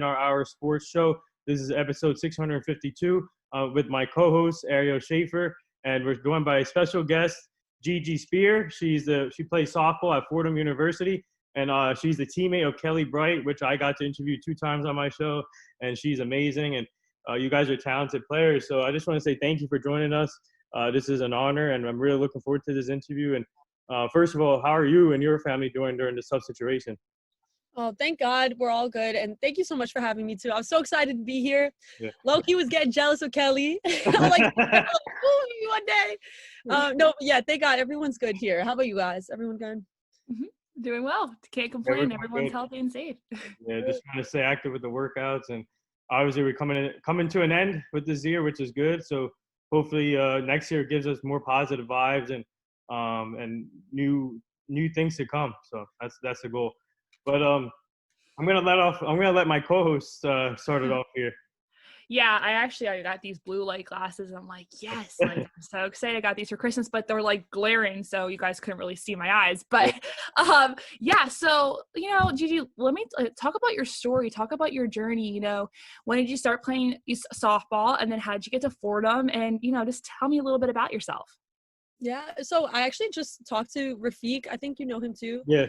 our sports show. This is episode 652 with my co-host Ariel Schaefer, and we're joined by a special guest, Gigi Speer. She plays softball at Fordham University, and she's the teammate of Kelly Bright, which I got to interview 2 times on my show, and she's amazing. And you guys are talented players, so I just want to say thank you for joining us. This is an honor, and I'm really looking forward to this interview. And first of all, how are you and your family doing during this tough situation? Oh, thank God we're all good. And thank you so much for having me too. I'm so excited to be here. Yeah. Loki was getting jealous of Kelly. I'm like, ooh, one day. No, yeah, thank God everyone's good here. How about you guys? Everyone good? Mm-hmm. Doing well. Can't complain. Everyone's healthy and safe. Yeah, just trying to stay active with the workouts, and obviously we're coming to an end with this year, which is good. So hopefully next year gives us more positive vibes and new things to come. So that's the goal. But I'm gonna let my co-host start it off here. Yeah, I got these blue light glasses. I'm like, yes, like I'm so excited. I got these for Christmas, but they're like glaring, so you guys couldn't really see my eyes. But yeah, so Gigi, let me talk about your story. Talk about your journey. When did you start playing softball, and then how did you get to Fordham? And just tell me a little bit about yourself. Yeah, so I actually just talked to Rafiq. I think you know him too. Yeah.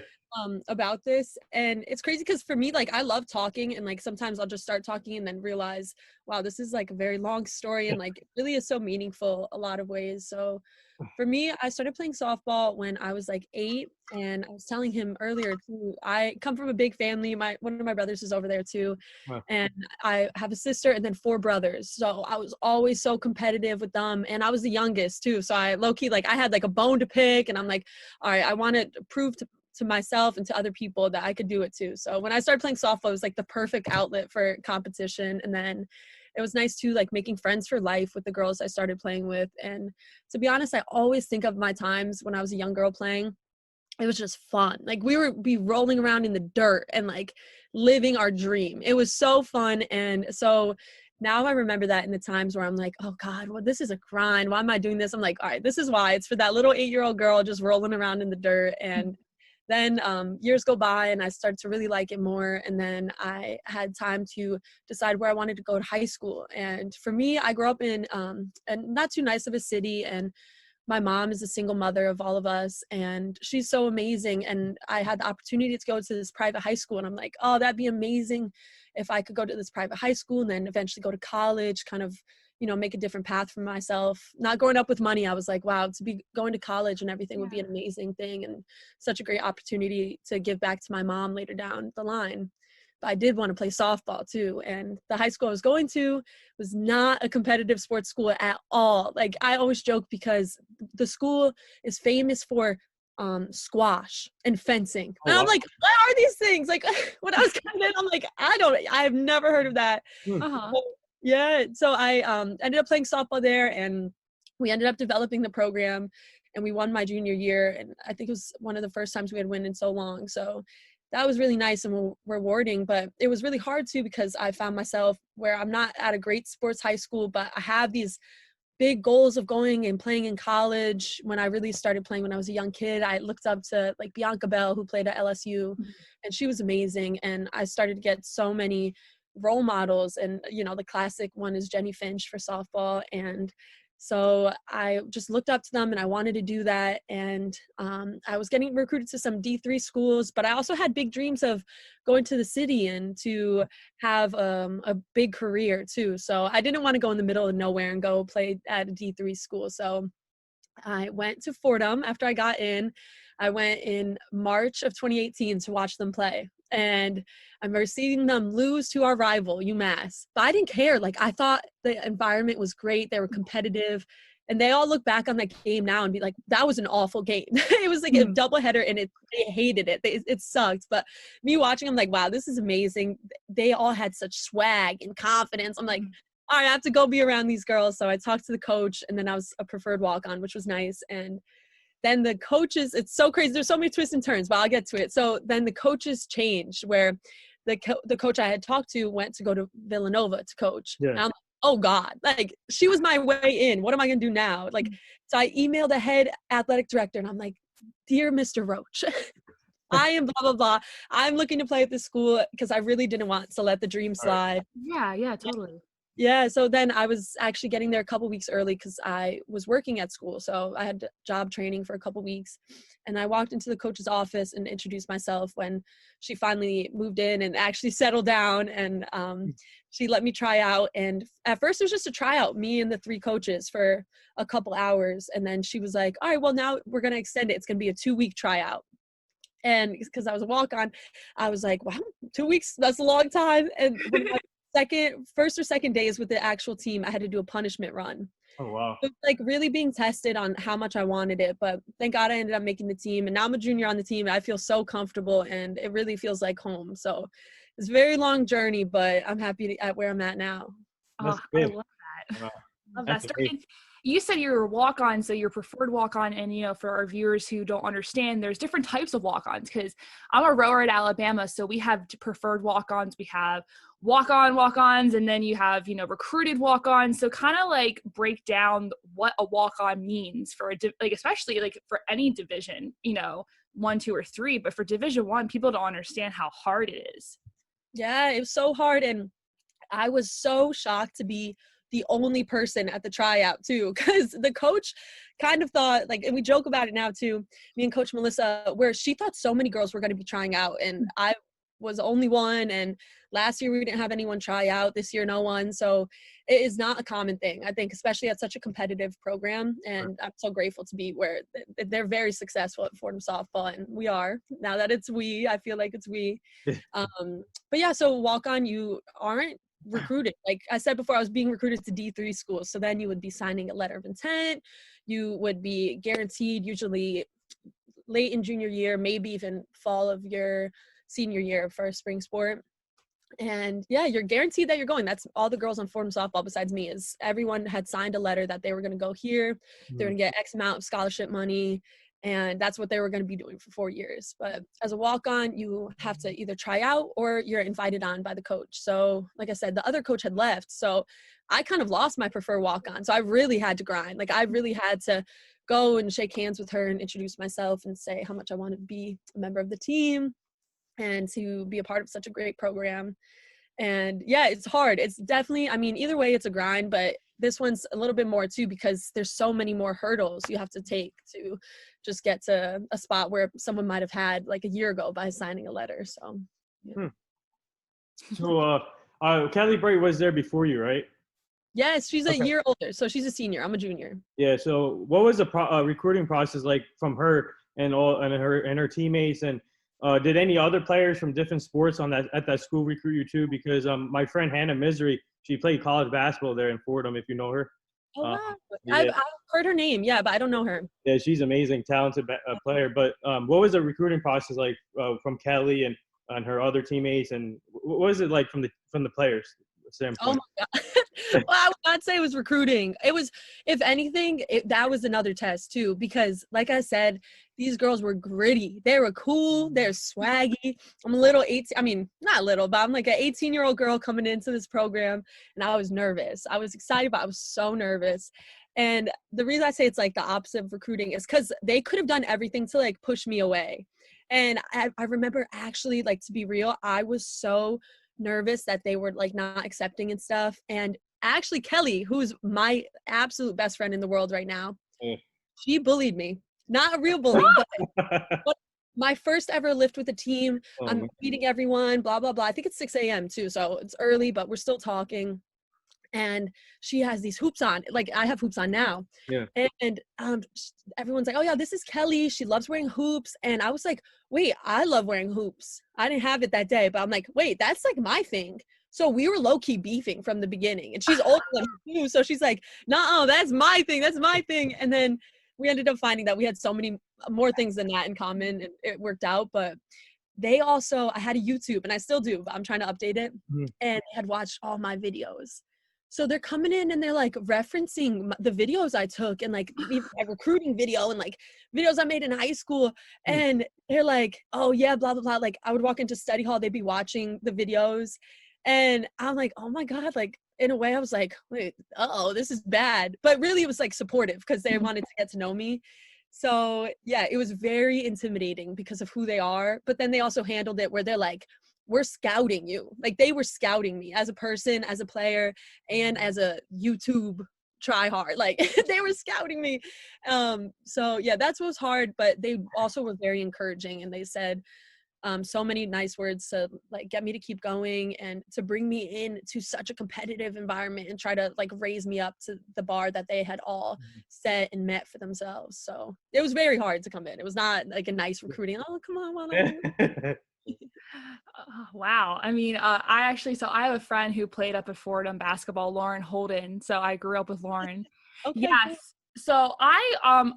About this, and it's crazy because for me, like, I love talking, and like sometimes I'll just start talking and then realize, wow, this is like a very long story, and like it really is so meaningful a lot of ways. So for me, I started playing softball when I was like 8, and I was telling him earlier too, I come from a big family. One of my brothers is over there too. Wow. And I have a sister and then 4 brothers. So I was always so competitive with them, and I was the youngest too. So I low-key, like, I had like a bone to pick, and I'm like, all right, I want to prove to myself and to other people that I could do it too. So when I started playing softball, it was like the perfect outlet for competition. And then it was nice too, like making friends for life with the girls I started playing with. And to be honest, I always think of my times when I was a young girl playing. It was just fun. Like, we would be rolling around in the dirt and like living our dream. It was so fun. And so now I remember that in the times where I'm like, oh God, well, this is a grind. Why am I doing this? I'm like, all right, this is why. It's for that little 8-year-old girl just rolling around in the dirt. And then years go by, and I started to really like it more. And then I had time to decide where I wanted to go to high school. And for me, I grew up in a not too nice of a city, and my mom is a single mother of all of us, and she's so amazing. And I had the opportunity to go to this private high school, and I'm like, oh, that'd be amazing if I could go to this private high school and then eventually go to college, kind of, make a different path for myself. Not growing up with money, I was like, wow, to be going to college and everything would be an amazing thing, and such a great opportunity to give back to my mom later down the line. But I did want to play softball too. And the high school I was going to was not a competitive sports school at all. Like, I always joke because the school is famous for squash and fencing. And I'm like, what are these things? Like, when I was coming in, I'm like, I've never heard of that. Yeah. So I ended up playing softball there, and we ended up developing the program, and we won my junior year. And I think it was one of the first times we had won in so long. So that was really nice and rewarding, but it was really hard too, because I found myself where I'm not at a great sports high school, but I have these big goals of going and playing in college. When I really started playing when I was a young kid, I looked up to like Bianca Bell, who played at LSU, and she was amazing. And I started to get so many role models, and the classic one is Jenny Finch for softball. And so I just looked up to them, and I wanted to do that. And I was getting recruited to some D3 schools, but I also had big dreams of going to the city and to have a big career too. So I didn't want to go in the middle of nowhere and go play at a D3 school. So I went to Fordham after I got in. I went in March of 2018 to watch them play. And I remember seeing them lose to our rival, UMass. But I didn't care. Like, I thought the environment was great. They were competitive. And they all look back on that game now and be like, that was an awful game. It was like a doubleheader, and they hated it. It sucked. But me watching, I'm like, wow, this is amazing. They all had such swag and confidence. I'm like, all right, I have to go be around these girls. So I talked to the coach, and then I was a preferred walk-on, which was nice. And then the coaches, it's so crazy. There's so many twists and turns, but I'll get to it. So then the coaches changed, where the coach I had talked to went to go to Villanova to coach. Yeah. And I'm like, oh God, like, she was my way in. What am I going to do now? Like, so I emailed the head athletic director, and I'm like, dear Mr. Roach, I am blah, blah, blah. I'm looking to play at this school because I really didn't want to let the dream slide. Yeah, totally. Yeah, so then I was actually getting there a couple weeks early because I was working at school. So I had job training for a couple weeks. And I walked into the coach's office and introduced myself when she finally moved in and actually settled down. And she let me try out. And at first it was just a tryout, me and the 3 coaches for a couple hours. And then she was like, all right, well, now we're going to extend it. It's going to be a 2-week tryout. And because I was a walk-on, I was like, wow, 2 weeks, that's a long time. And one of my first or second days with the actual team, I had to do a punishment run. Oh, wow. It was like really being tested on how much I wanted it, but thank God I ended up making the team, and now I'm a junior on the team. I feel so comfortable and it really feels like home. So it's a very long journey, but I'm happy at where I'm at now. That's I good. love that. Wow. Love That's that. amazing. You said you're a walk-on, so your preferred walk-on, and for our viewers who don't understand, there's different types of walk-ons, because I'm a rower at Alabama, so we have preferred walk-ons, we have walk-ons, and then you have recruited walk-ons. So kind of like break down what a walk-on means for especially like for any division, 1, 2, or 3, but for Division 1, people don't understand how hard it is. Yeah, it was so hard, and I was so shocked to be the only person at the tryout too, because the coach kind of thought, like, and we joke about it now too, me and Coach Melissa, where she thought so many girls were going to be trying out, and I was the only one. And last year we didn't have anyone try out, this year no one. So it is not a common thing, I think, especially at such a competitive program. And I'm so grateful to be where they're very successful at Fordham softball, and we are, now that it's we, I feel like it's we. But yeah, so walk on, you aren't recruited. Like I said before, I was being recruited to D3 schools. So then you would be signing a letter of intent. You would be guaranteed usually late in junior year, maybe even fall of your senior year for a spring sport. And yeah, you're guaranteed that you're going. That's all the girls on Fordham softball besides me, is everyone had signed a letter that they were going to go here. They're going to get X amount of scholarship money. And that's what they were going to be doing for 4 years. But as a walk-on, you have to either try out or you're invited on by the coach. So like I said, the other coach had left. So I kind of lost my preferred walk-on. So I really had to grind. Like I really had to go and shake hands with her and introduce myself and say how much I wanted to be a member of the team and to be a part of such a great program. And yeah, it's hard. It's definitely, I mean, either way, it's a grind, but this one's a little bit more too, because there's so many more hurdles you have to take to just get to a spot where someone might have had like a year ago by signing a letter. So, yeah. So, Kelly Bray was there before you, right? Yes, she's a Okay. year older. So she's a senior. I'm a junior. Yeah. So, what was the recruiting process like from her and her teammates? And did any other players from different sports at that school recruit you too? Because my friend Hannah Misery, she played college basketball there in Fordham, if you know her. Oh, wow. Yeah. I've heard her name. Yeah, but I don't know her. Yeah, she's amazing, talented player. But what was the recruiting process like from Kelly and her other teammates? And what was it like from the players standpoint? Oh my God. Well, I would not say it was recruiting. It was, if anything, that was another test too, because like I said, these girls were gritty. They were cool. They're swaggy. I'm a little 18, I mean, not little, but I'm like an 18-year-old girl coming into this program, and I was nervous. I was excited, but I was so nervous. And the reason I say it's like the opposite of recruiting is because they could have done everything to like push me away. And I remember actually, like, to be real, I was so nervous that they were like not accepting and stuff. And actually Kelly, who's my absolute best friend in the world right now, she bullied me. Not a real bully, but my first ever lift with the team. I'm meeting everyone, blah, blah, blah. I think it's 6 a.m. too, so it's early, but we're still talking. And she has these hoops on, like I have hoops on now. Yeah. And everyone's like, oh yeah, this is Kelly. She loves wearing hoops. And I was like, wait, I love wearing hoops. I didn't have it that day, but I'm like, wait, that's like my thing. So we were low-key beefing from the beginning. And she's older than me too. So she's like, no, that's my thing. That's my thing. And then we ended up finding that we had so many more things than that in common. And it worked out. But they also, I had a YouTube, and I still do, but I'm trying to update it. And they had watched all my videos. So they're coming in and they're like referencing the videos I took, and like my recruiting video and like videos I made in high school. And they're like, oh yeah, blah, blah, blah. Like I would walk into study hall, they'd be watching the videos. And I'm like, oh my God, like in a way I was like, wait, this is bad. But really it was like supportive because they wanted to get to know me. So yeah, it was very intimidating because of who they are. But then they also handled it where they're like, we're scouting you. Like they were scouting me as a person, as a player, and as a YouTube try hard. Like they were scouting me. So yeah, that's what was hard, but they also were very encouraging, and they said so many nice words to like get me to keep going and to bring me in to such a competitive environment and try to like raise me up to the bar that they had all set and met for themselves. So it was very hard to come in. It was not like a nice recruiting. Oh, come on, well, Wow. I mean, so I have a friend who played up at Fordham basketball, Lauren Holden. So I grew up with Lauren. okay, cool. Yes. So I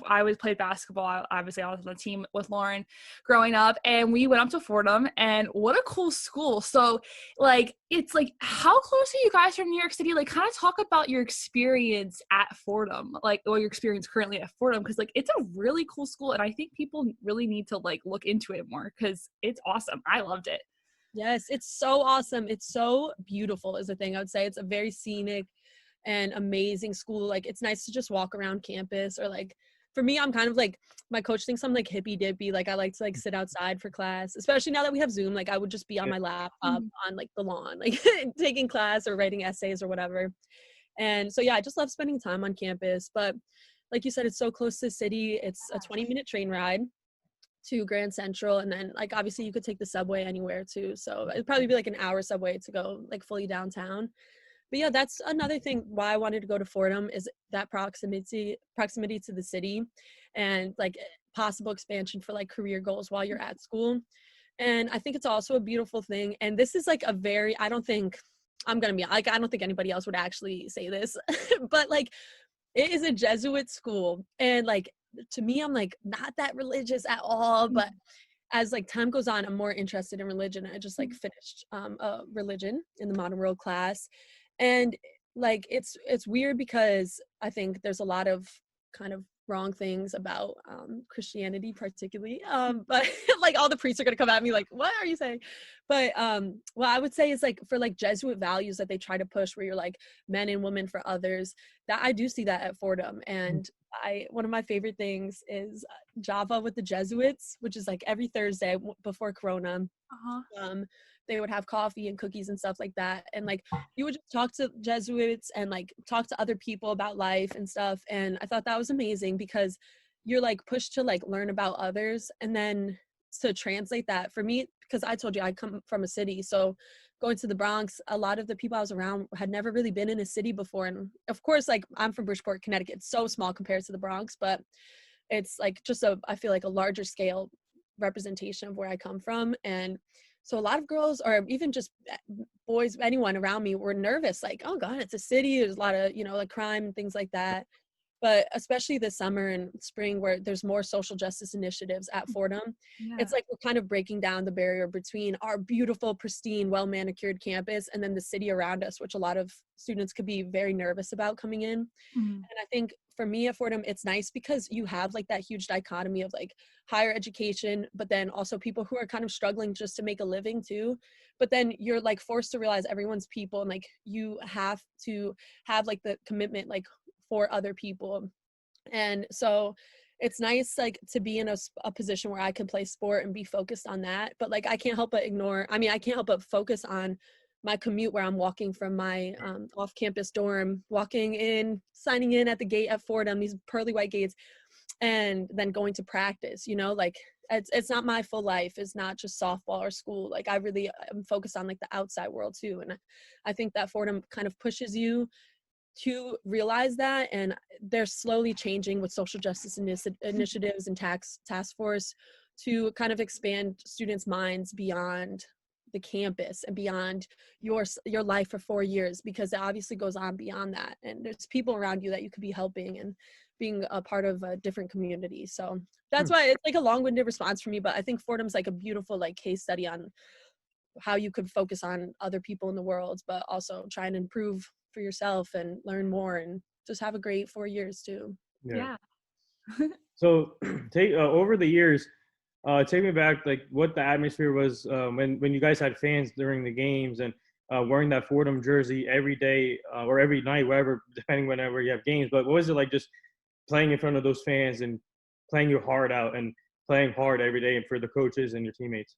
always played basketball. Obviously, I was on the team with Lauren growing up, and we went up to Fordham, and what a cool school. So like, it's like, how close are you guys from New York City? Like, kind of talk about your experience at Fordham, like, or your experience currently at Fordham, because like, it's a really cool school, and I think people really need to like look into it more because it's awesome. I loved it. Yes, it's so awesome. It's so beautiful is the thing I would say. It's a very scenic and amazing school. Like it's nice to just walk around campus, or like for me, I'm kind of like, my coach thinks I'm like hippie dippy. Like I like to like sit outside for class, especially now that we have Zoom. Like I would just be on my laptop on like the lawn, like taking class or writing essays or whatever. And so yeah, I just love spending time on campus. But like you said, it's so close to the city. It's a 20-minute train ride to Grand Central, and then like obviously you could take the subway anywhere too. So it'd probably be like an hour subway to go like fully downtown. But yeah, that's another thing why I wanted to go to Fordham, is that proximity to the city, and like possible expansion for like career goals while you're at school. And I think it's also a beautiful thing. And this is like a very, I don't think anybody else would actually say this, but like it is a Jesuit school. And like, to me, I'm like not that religious at all, but as like time goes on, I'm more interested in religion. I just like finished a religion in the modern world class. And like it's weird because I think there's a lot of kind of wrong things about Christianity particularly, but like all the priests are gonna come at me like, what are you saying? But what I would say is like for like Jesuit values that they try to push, where you're like men and women for others, that I do see that at Fordham. And one of my favorite things is Java with the Jesuits, which is like every Thursday before Corona. They would have coffee and cookies and stuff like that, and like you would just talk to Jesuits and like talk to other people about life and stuff. And I thought that was amazing because you're like pushed to like learn about others, and then to translate that for me, because I told you I come from a city, so going to the Bronx, a lot of the people I was around had never really been in a city before. And of course, like I'm from Bridgeport, Connecticut. It's so small compared to the Bronx, but it's like just I feel like a larger scale representation of where I come from. And so a lot of girls, or even just boys, anyone around me, were nervous, like, oh God, it's a city, there's a lot of, like crime and things like that. But especially this summer and spring, where there's more social justice initiatives at Fordham, it's like we're kind of breaking down the barrier between our beautiful, pristine, well-manicured campus and then the city around us, which a lot of students could be very nervous about coming in. And I think for me at Fordham, it's nice because you have like that huge dichotomy of like higher education, but then also people who are kind of struggling just to make a living too. But then you're like forced to realize everyone's people, and like you have to have like the commitment like for other people. And so it's nice like to be in a position where I can play sport and be focused on that. But like I can't help but focus on my commute, where I'm walking from my off-campus dorm, walking in, signing in at the gate at Fordham, these pearly white gates, and then going to practice, like it's not my full life. It's not just softball or school. Like I really am focused on like the outside world too. And I think that Fordham kind of pushes you to realize that, and they're slowly changing with social justice initiatives and task force to kind of expand students' minds beyond the campus and beyond your life for 4 years, because it obviously goes on beyond that, and there's people around you that you could be helping and being a part of a different community. So that's why it's like a long-winded response for me, but I think Fordham's like a beautiful like case study on how you could focus on other people in the world, but also try and improve for yourself and learn more and just have a great 4 years too. Yeah. So take over the years, take me back, like what the atmosphere was when you guys had fans during the games, and wearing that Fordham jersey every day or every night, wherever, depending whenever you have games. But what was it like just playing in front of those fans and playing your heart out and playing hard every day and for the coaches and your teammates.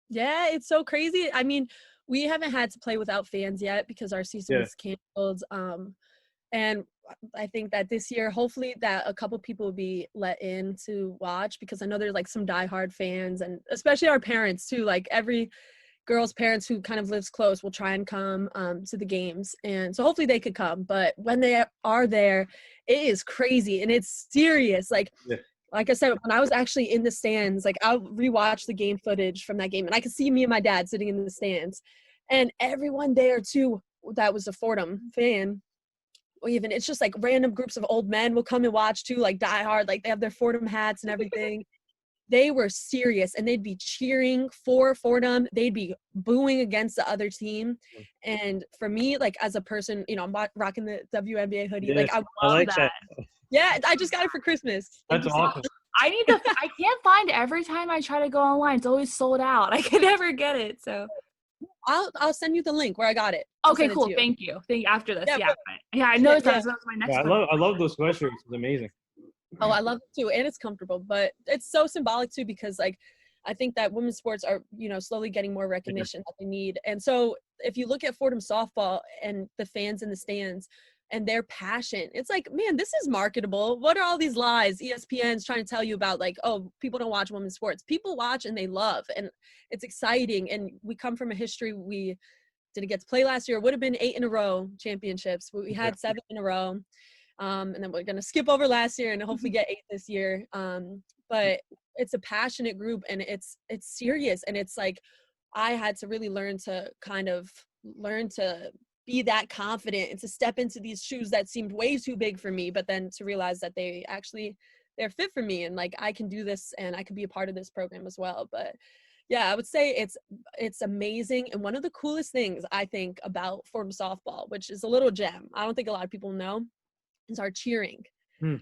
Yeah, it's so crazy. I mean, we haven't had to play without fans yet because our season was canceled. And I think that this year, hopefully that a couple people will be let in to watch, because I know there's like some diehard fans, and especially our parents too. Like every girl's parents who kind of lives close will try and come to the games. And so hopefully they could come. But when they are there, it is crazy and it's serious. Like I said, when I was actually in the stands, like I'll rewatch the game footage from that game and I could see me and my dad sitting in the stands, and everyone there too that was a Fordham fan. Or even it's just like random groups of old men will come and watch too, like die hard, like they have their Fordham hats and everything. They were serious and they'd be cheering for Fordham. They'd be booing against the other team. And for me, like as a person, you know, I'm rocking the WNBA hoodie. Yes, like I like that. Yeah, I just got it for Christmas. That's awesome. I can't find it. Every time I try to go online, it's always sold out. I can never get it. So I'll send you the link where I got it. Okay, cool. Thank you. After this. Yeah, I noticed that. So that was my next one. I love those sweatshirts. It's amazing. Oh, I love it too. And it's comfortable, but it's so symbolic too, because like, I think that women's sports are, you know, slowly getting more recognition that they need. And so if you look at Fordham softball and the fans in the stands and their passion, it's like, man, this is marketable. What are all these lies ESPN's trying to tell you about? Like, oh, people don't watch women's sports. People watch and they love, and it's exciting. And we come from a history. We didn't get to play last year. It would have been 8 in a row championships. We had 7 in a row. And then we're going to skip over last year and hopefully get 8 this year. But it's a passionate group and it's serious. And it's like, I had to really learn to be that confident and to step into these shoes that seemed way too big for me, but then to realize that they're fit for me, and like, I can do this and I can be a part of this program as well. But yeah, I would say it's amazing. And one of the coolest things I think about Fordham softball, which is a little gem, I don't think a lot of people know, is our cheering.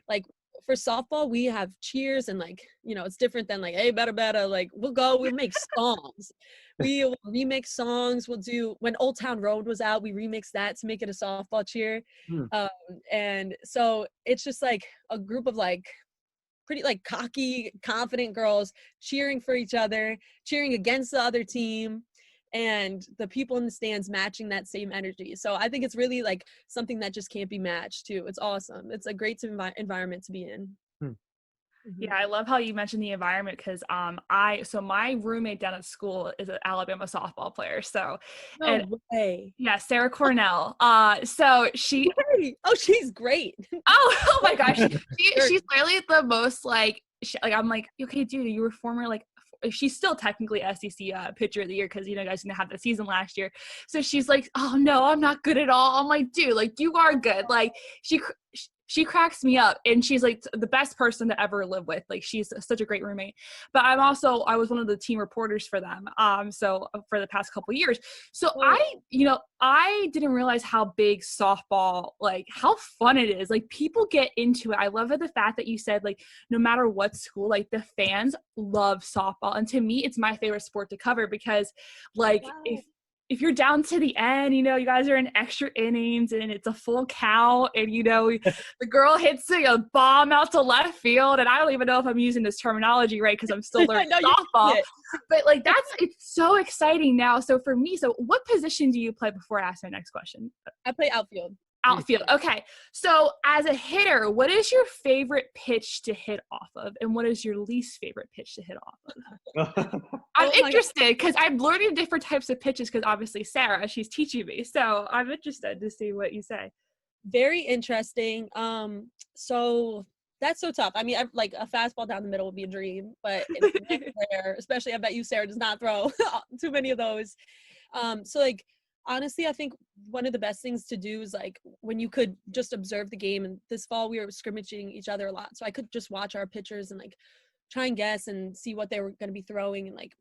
Like for softball, we have cheers, and like, you know, it's different than like, hey, better, like we'll make songs. We'll remix songs. We'll do, when Old Town Road was out, we remixed that to make it a softball cheer. And so it's just like a group of like pretty like cocky, confident girls cheering for each other, cheering against the other team, and the people in the stands matching that same energy. So I think it's really like something that just can't be matched too. It's awesome. It's a great environment to be in. Yeah, I love how you mentioned the environment, because my roommate down at school is an Alabama softball player. So no way. Yeah, Sarah Cornell. So she she's great. oh my gosh. She's literally the most like I'm like, okay, dude, you were former like, she's still technically SEC pitcher of the year, because you know, guys didn't have the season last year. So she's like, oh no, I'm not good at all. I'm like, dude, like you are good. Like she cracks me up, and she's like the best person to ever live with. Like she's such a great roommate. But I was one of the team reporters for them. So for the past couple of years. So I didn't realize how big softball, like how fun it is. Like people get into it. I love the fact that you said like no matter what school, like the fans love softball. And to me, it's my favorite sport to cover, because like if you're down to the end, you know, you guys are in extra innings and it's a full count, and, you know, the girl hits a bomb out to left field. And I don't even know if I'm using this terminology right, because I'm still learning softball. But like, it's so exciting now. So for me, what position do you play before I ask my next question? I play outfield. Outfield. Okay. So as a hitter, what is your favorite pitch to hit off of? And what is your least favorite pitch to hit off of? I'm interested, because I'm learning different types of pitches, because obviously Sarah, she's teaching me. So I'm interested to see what you say. Very interesting. So that's so tough. I mean, like a fastball down the middle would be a dream, but it's rare, especially I bet you, Sarah, does not throw too many of those. So like, honestly, I think one of the best things to do is like when you could just observe the game. And this fall we were scrimmaging each other a lot, so I could just watch our pitchers and like try and guess and see what they were going to be throwing and like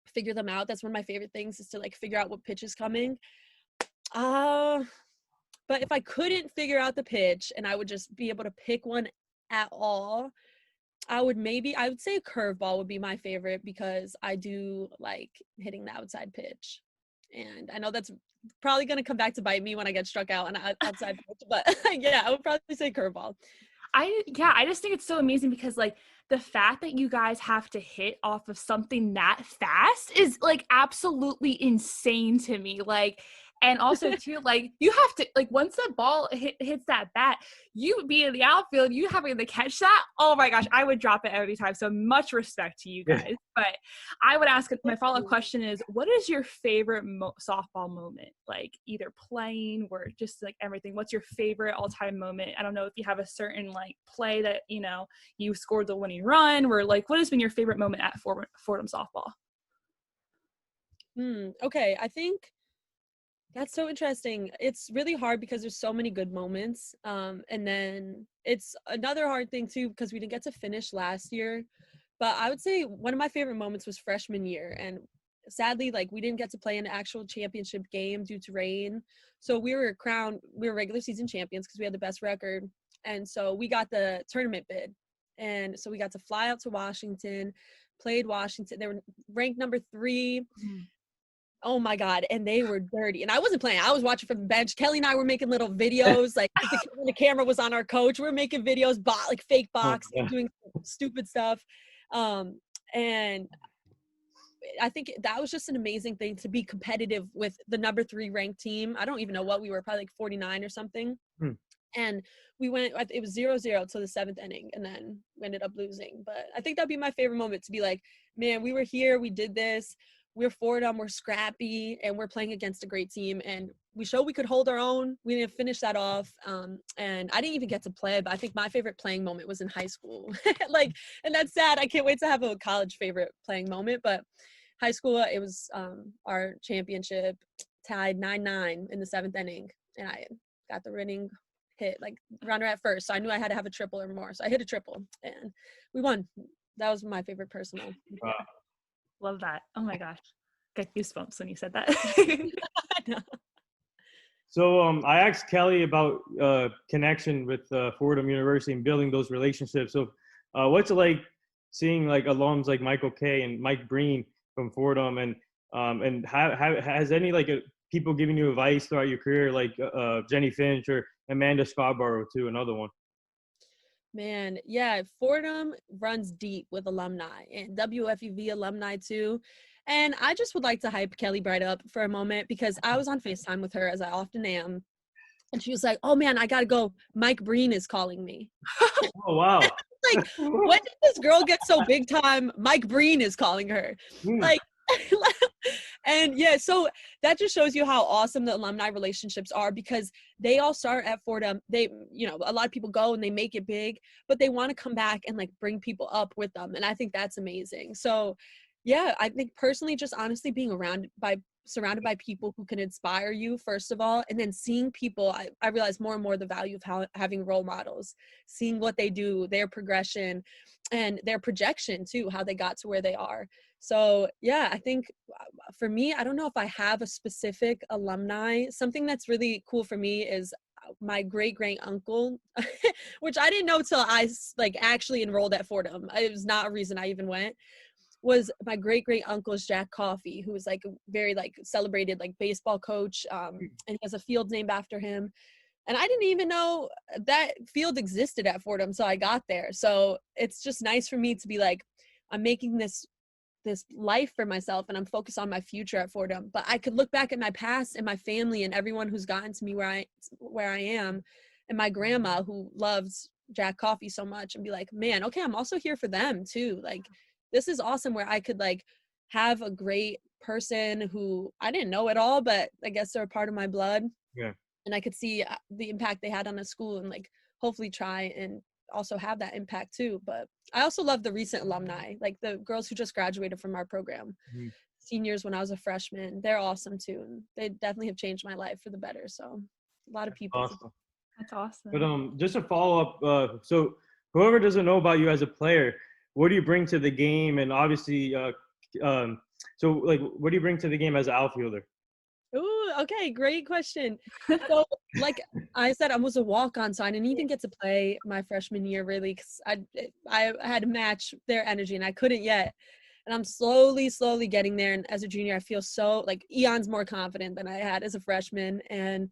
figure them out. That's one of my favorite things, is to like figure out what pitch is coming. But if I couldn't figure out the pitch and I would just be able to pick one at all, I would say a curveball would be my favorite, because I do like hitting the outside pitch. And I know that's probably going to come back to bite me when I get struck out on an outside pitch, but yeah, I would probably say curveball. I just think it's so amazing because like the fact that you guys have to hit off of something that fast is like absolutely insane to me. Like, and also too, like you have to like once the ball hits that bat, you be in the outfield, you having to catch that. Oh my gosh, I would drop it every time. So much respect to you guys. But I would ask my follow-up question is, what is your favorite softball moment? Like either playing or just like everything. What's your favorite all-time moment? I don't know if you have a certain like play that you know you scored the winning run, or like what has been your favorite moment at Fordham softball? Okay, I think that's so interesting. It's really hard because there's so many good moments. And then it's another hard thing too, because we didn't get to finish last year. But I would say one of my favorite moments was freshman year. And sadly, like we didn't get to play an actual championship game due to rain. So we were regular season champions because we had the best record. And so we got the tournament bid. And so we got to fly out to Washington, played Washington. They were ranked number 3. Oh my God. And they were dirty. And I wasn't playing. I was watching from the bench. Kelly and I were making little videos. Like when the camera was on our coach, we were making videos, like fake boxing, doing stupid stuff. And I think that was just an amazing thing to be competitive with the number 3 ranked team. I don't even know what we were, probably like 49 or something. And we went, it was 0-0 to the 7th inning, and then we ended up losing. But I think that'd be my favorite moment, to be like, man, we were here, we did this. We're Fordham, we're scrappy, and we're playing against a great team. And we showed we could hold our own. We didn't finish that off. And I didn't even get to play, but I think my favorite playing moment was in high school. And that's sad. I can't wait to have a college favorite playing moment. But high school, it was our championship, tied 9-9 in the 7th inning. And I got the winning hit, like runner at first. So I knew I had to have a triple or more. So I hit a triple, and we won. That was my favorite personal. Wow. Love that. Oh my gosh. Got goosebumps when you said that. So I asked Kelly about connection with Fordham University and building those relationships. So what's it like seeing like alums like Michael Kay and Mike Breen from Fordham, and has any like people giving you advice throughout your career, like Jenny Finch or Amanda Scarborough too, another one? Man, yeah, Fordham runs deep with alumni, and WFUV alumni too. And I just would like to hype Kelly Bright up for a moment, because I was on FaceTime with her, as I often am. And she was like, oh man, I gotta go. Mike Breen is calling me. Oh, wow. Like, when did this girl get so big time? Mike Breen is calling her. Like, and yeah, so that just shows you how awesome the alumni relationships are, because they all start at Fordham. They, you know, a lot of people go and they make it big, but they want to come back and like bring people up with them. And I think that's amazing. So yeah, I think personally, just honestly being surrounded by people who can inspire you, first of all, and then seeing people, I realize more and more the value of having role models, seeing what they do, their progression, and their projection too, how they got to where they are. So yeah, I think for me, I don't know if I have a specific alumni. Something that's really cool for me is my great uncle, which I didn't know till I like actually enrolled at Fordham. It was not a reason I even went. Was my great uncle's Jack Coffey, who was like a very like celebrated like baseball coach, and he has a field named after him. And I didn't even know that field existed at Fordham until I got there. So it's just nice for me to be like, I'm making this life for myself, and I'm focused on my future at Fordham. But I could look back at my past and my family and everyone who's gotten to me where I am, and my grandma who loves Jack Coffey so much, and be like, man, okay, I'm also here for them too. Like, this is awesome, where I could like have a great person who I didn't know at all, but I guess they're a part of my blood. Yeah. And I could see the impact they had on the school, and like hopefully try and also have that impact too. But I also love the recent alumni, like the girls who just graduated from our program, seniors when I was a freshman. They're awesome too, and they definitely have changed my life for the better. So a lot of people. Awesome. That's awesome. But just a follow up. So whoever doesn't know about you as a player, what do you bring to the game? And obviously, so like, what do you bring to the game as an outfielder? Ooh, okay, great question. So, like I said, I was a walk-on, so I didn't even get to play my freshman year really, because I had to match their energy, and I couldn't yet. And I'm slowly getting there. And as a junior, I feel so like eons more confident than I had as a freshman. And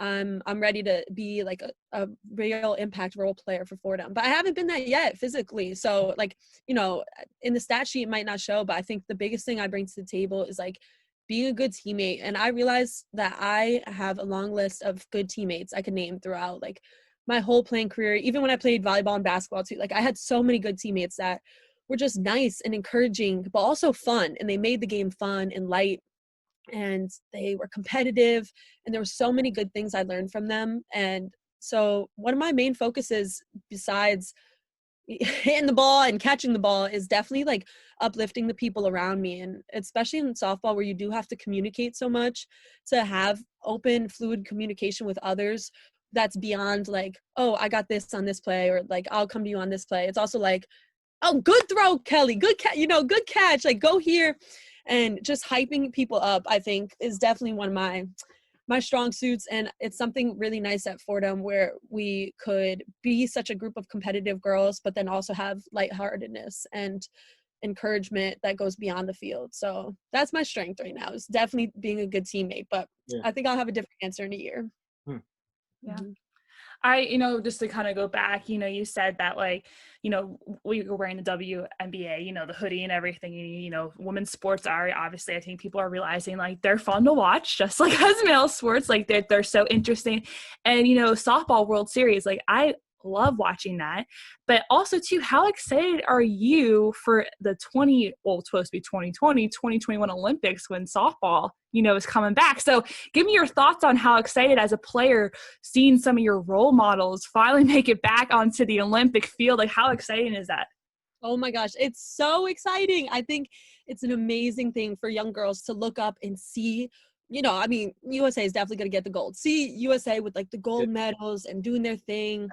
I'm ready to be like a real impact role player for Fordham. But I haven't been that yet physically. So like, you know, in the stat sheet it might not show, but I think the biggest thing I bring to the table is like being a good teammate. And I realized that I have a long list of good teammates I could name throughout like my whole playing career, even when I played volleyball and basketball too. Like I had so many good teammates that were just nice and encouraging, but also fun. And they made the game fun and light, and they were competitive, and there were so many good things I learned from them. And so one of my main focuses, besides hitting the ball and catching the ball, is definitely like uplifting the people around me. And especially in softball, where you do have to communicate so much, to have open, fluid communication with others that's beyond like, oh, I got this on this play, or like, I'll come to you on this play. It's also like, oh, good throw, Kelly, good good catch, like go here. And just hyping people up, I think, is definitely one of my strong suits. And it's something really nice at Fordham, where we could be such a group of competitive girls, but then also have lightheartedness and encouragement that goes beyond the field. So that's my strength right now, is definitely being a good teammate. But Yeah. I think I'll have a different answer in a year. Yeah. Mhm. Just to kind of go back, you said that like, we were wearing the WNBA, the hoodie and everything, women's sports are obviously, I think people are realizing like they're fun to watch, just like as male sports, like they're so interesting. And, softball World Series, like I love watching that. But also too, how excited are you for the supposed to be 2021 Olympics, when softball, is coming back? So give me your thoughts on how excited as a player, seeing some of your role models finally make it back onto the Olympic field. Like how exciting is that? Oh my gosh, it's so exciting. I think it's an amazing thing for young girls to look up and see, I mean, USA is definitely going to get the gold. See USA with like the gold medals and doing their thing,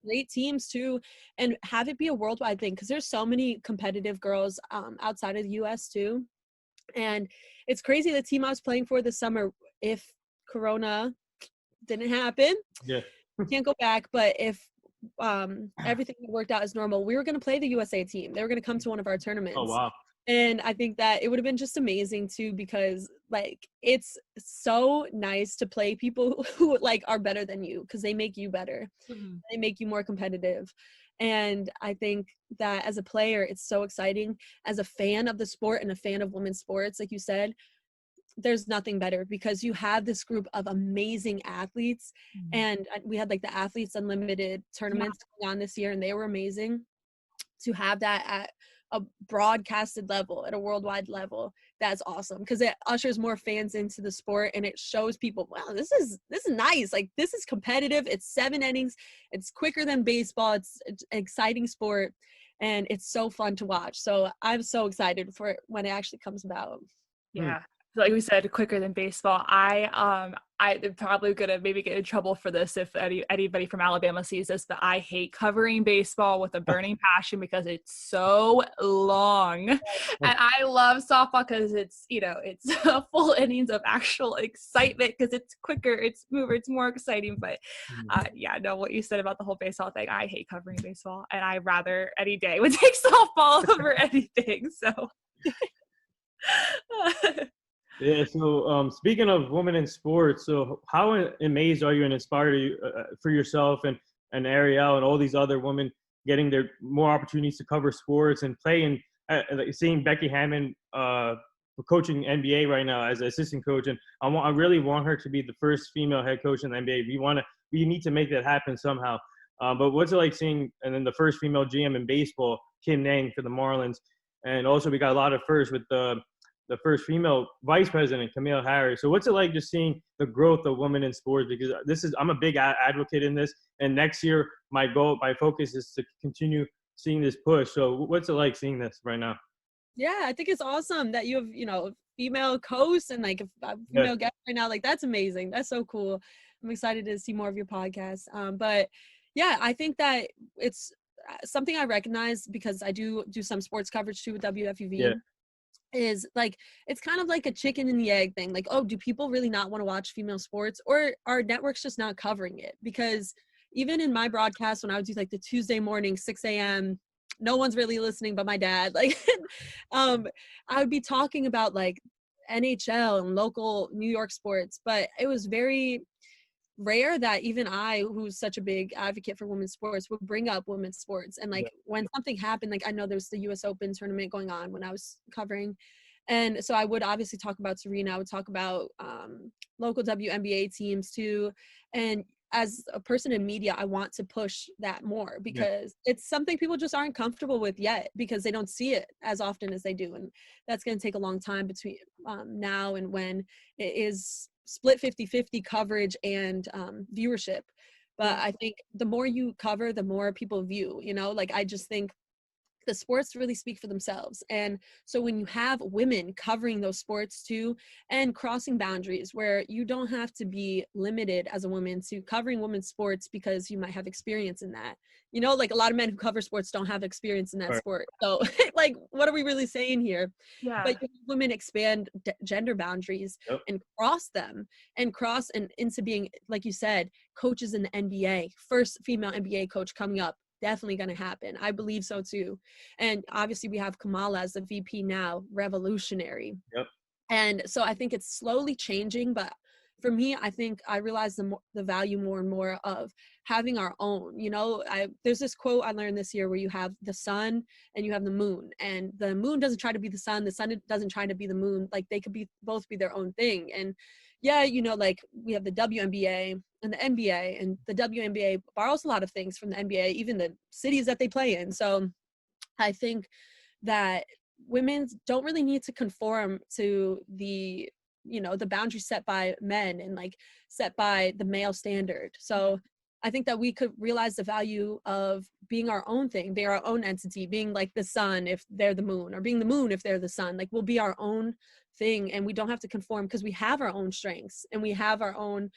great teams too, and have it be a worldwide thing, because there's so many competitive girls outside of the US too. And it's crazy, the team I was playing for this summer, if Corona didn't happen, can't go back, but if everything worked out as normal, we were going to play the USA team. They were going to come to one of our tournaments. Oh, wow. And I think that it would have been just amazing too, because like it's so nice to play people who like are better than you, because they make you better. Mm-hmm. They make you more competitive. And I think that as a player, it's so exciting. As a fan of the sport and a fan of women's sports, like you said, there's nothing better, because you have this group of amazing athletes. Mm-hmm. And we had like the Athletes Unlimited tournaments going on this year, and they were amazing. To have that at a broadcasted level, at a worldwide level, that's awesome, because it ushers more fans into the sport, and it shows people, wow, this is nice, like this is competitive, it's 7 innings, it's quicker than baseball, it's an exciting sport, and it's so fun to watch. So I'm so excited for it when it actually comes about. Yeah. Like we said, quicker than baseball. I'm probably gonna maybe get in trouble for this if anybody from Alabama sees this, but I hate covering baseball with a burning passion, because it's so long. And I love softball because it's full innings of actual excitement, because it's quicker, it's mover, it's more exciting. But what you said about the whole baseball thing, I hate covering baseball, and I rather any day would take softball over anything. So. Yeah. So, speaking of women in sports, so how amazed are you and inspired for yourself and Ariel and all these other women getting their more opportunities to cover sports and play, and like seeing Becky Hammond coaching NBA right now as an assistant coach, and I really want her to be the first female head coach in the NBA. We need to make that happen somehow. But what's it like seeing, and then the first female GM in baseball, Kim Nang for the Marlins, and also we got a lot of firsts with the first female vice president, Camille Harris. So what's it like just seeing the growth of women in sports? Because I'm a big advocate in this, and next year my focus is to continue seeing this push. So what's it like seeing this right now? Yeah, I think it's awesome that you have, female hosts and like a female guest right now. Like that's amazing. That's so cool. I'm excited to see more of your podcast. But yeah, I think that it's something I recognize, because I do some sports coverage too with WFUV. Yeah. Is like, it's kind of like a chicken and the egg thing. Like, oh, do people really not want to watch female sports, or are networks just not covering it? Because even in my broadcast, when I would do like the Tuesday morning, 6 a.m., no one's really listening but my dad. Like, I would be talking about like NHL and local New York sports, but it was very rare that even I, who's such a big advocate for women's sports, would bring up women's sports. And like when something happened, like I know there was the US Open tournament going on when I was covering. And so I would obviously talk about Serena. I would talk about local WNBA teams too. And as a person in media, I want to push that more because it's something people just aren't comfortable with yet because they don't see it as often as they do. And that's going to take a long time between now and when it is split 50-50 coverage and viewership. But I think the more you cover, the more people view, you know, like I just think the sports really speak for themselves. And so when you have women covering those sports too and crossing boundaries where you don't have to be limited as a woman to covering women's sports because you might have experience in that, you know, like a lot of men who cover sports don't have experience in that sport. So like, what are we really saying here? But women expand gender boundaries and cross them and cross and into being, like you said, coaches in the NBA, first female NBA coach coming up. Definitely going to happen. I believe so too. And obviously we have Kamala as the VP now, revolutionary. And so I think it's slowly changing, but for me, I think I realize the value more and more of having our own, you know, there's this quote I learned this year where you have the sun and you have the moon, and the moon doesn't try to be the sun doesn't try to be the moon. Like they could be both be their own thing. And yeah, you know, like we have the WNBA and the NBA, and the WNBA borrows a lot of things from the NBA, even the cities that they play in. So I think that women don't really need to conform to the, you know, the boundaries set by men and like set by the male standard. So I think that we could realize the value of being our own thing, being our own entity, being like the sun if they're the moon, or being the moon if they're the sun. Like we'll be our own thing, and we don't have to conform because we have our own strengths and we have our own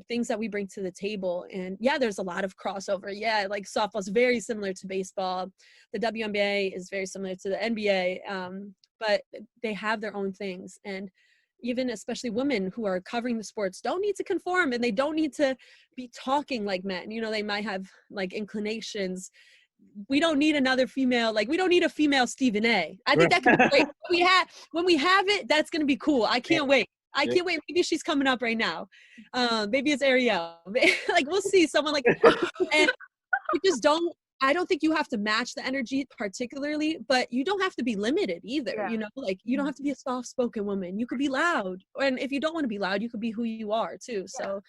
things that we bring to the table. And yeah, there's a lot of crossover. Yeah, like softball's very similar to baseball. The WNBA is very similar to the NBA, but they have their own things. And even especially women who are covering the sports don't need to conform, and they don't need to be talking like men. You know, they might have like inclinations. We don't need another female, like we don't need a female Stephen A. I think that could be great. When we have it, that's going to be cool. I can't wait. I can't wait. Maybe she's coming up right now. Maybe it's Ariel. Like we'll see someone like, and we just don't, I don't think you have to match the energy particularly, but you don't have to be limited either. You know, like you don't have to be a soft-spoken woman. You could be loud. And if you don't want to be loud, you could be who you are too. So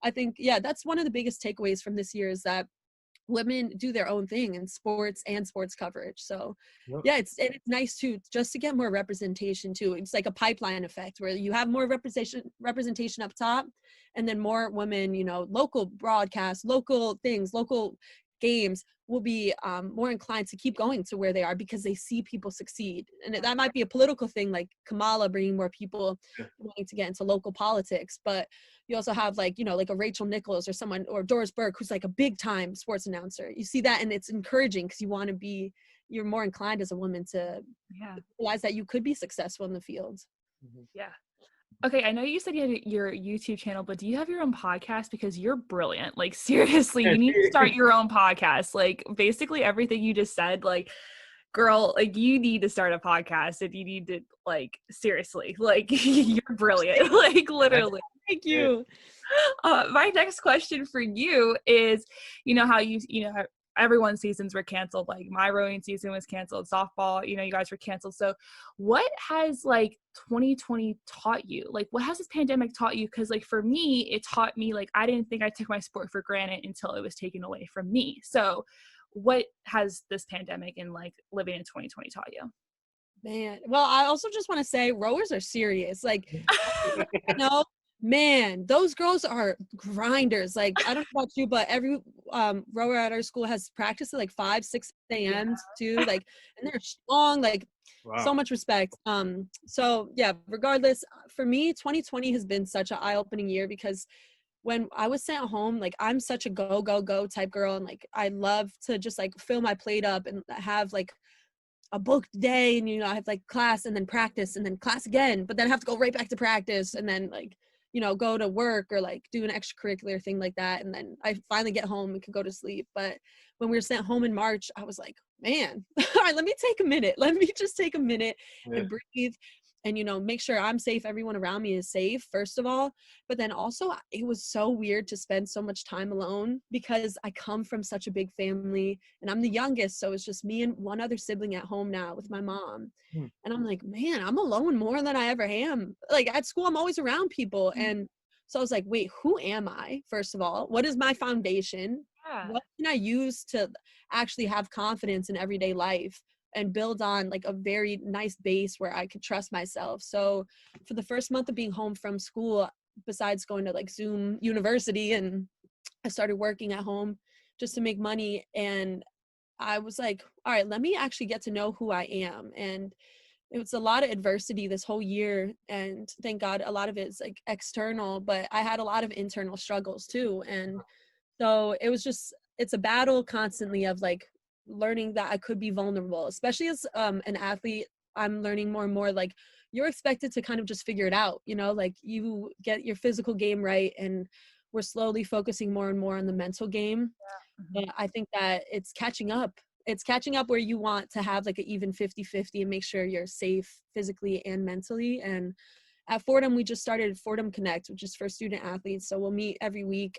I think, that's one of the biggest takeaways from this year is that women do their own thing in sports and sports coverage. So it's nice too, just to get more representation too. It's like a pipeline effect where you have more representation up top, and then more women, you know, local broadcasts, local things, local games will be more inclined to keep going to where they are because they see people succeed. And that might be a political thing, like Kamala bringing more people wanting to get into local politics, but you also have like, you know, like a Rachel Nichols or someone, or Doris Burke, who's like a big time sports announcer. You see that, and it's encouraging because you're more inclined as a woman to realize that you could be successful in the field. Okay, I know you said you had your YouTube channel, but do you have your own podcast? Because you're brilliant. Like seriously, you need to start your own podcast. Like basically everything you just said, like girl, like you need to start a podcast, and you need to, like, seriously, like you're brilliant. Like literally. Thank you. My next question for you is, you know how everyone's seasons were canceled. Like my rowing season was canceled, softball, you know, you guys were canceled. So what has like 2020 taught you? Like what has this pandemic taught you? Because like for me, it taught me, like, I didn't think I took my sport for granted until it was taken away from me. So what has this pandemic and like living in 2020 taught you? Man, well, I also just want to say rowers are serious. Like, you know, man, those girls are grinders. Like, I don't know about you, but every rower at our school has practice at like 5-6 a.m. too. Like, and they're strong. Like, so much respect. So yeah, regardless, for me, 2020 has been such an eye-opening year because when I was sent home, like I'm such a go, go, go type girl. And like, I love to just like fill my plate up and have like a booked day. And, you know, I have like class and then practice and then class again, but then I have to go right back to practice and then like, you know, go to work or like do an extracurricular thing like that. And then I finally get home and can go to sleep. But when we were sent home in March, I was like, man, all right, let me take a minute. Let me just take a minute and breathe and, you know, make sure I'm safe, everyone around me is safe, first of all. But then also, it was so weird to spend so much time alone because I come from such a big family and I'm the youngest. So it's just me and one other sibling at home now with my mom. And I'm like, man, I'm alone more than I ever am. Like at school, I'm always around people. And so I was like, wait, who am I? First of all, what is my foundation? Yeah. What can I use to actually have confidence in everyday life and build on like a very nice base where I could trust myself? So for the first month of being home from school, besides going to like Zoom University, and I started working at home just to make money. And I was like, all right, let me actually get to know who I am. And it was a lot of adversity this whole year, and thank God a lot of it's like external, but I had a lot of internal struggles too. And so it was just, it's a battle constantly of like learning that I could be vulnerable, especially as an athlete. I'm learning more and more like you're expected to kind of just figure it out, you know, like you get your physical game right, and we're slowly focusing more and more on the mental game. But I think that it's catching up. It's catching up where you want to have like an even 50-50 and make sure you're safe physically and mentally. And at Fordham, we just started Fordham Connect, which is for student athletes. So we'll meet every week.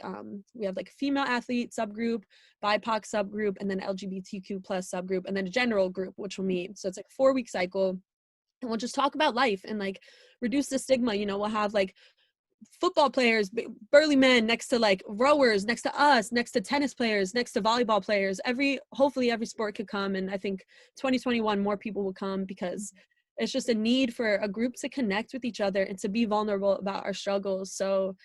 We have like a female athlete subgroup, BIPOC subgroup, and then LGBTQ plus subgroup, and then a general group, which will meet. So it's like a 4-week cycle. And we'll just talk about life and like reduce the stigma. You know, we'll have like football players, burly men next to like rowers, next to us, next to tennis players, next to volleyball players. Hopefully every sport could come. And I think 2021, more people will come because it's just a need for a group to connect with each other and to be vulnerable about our struggles. So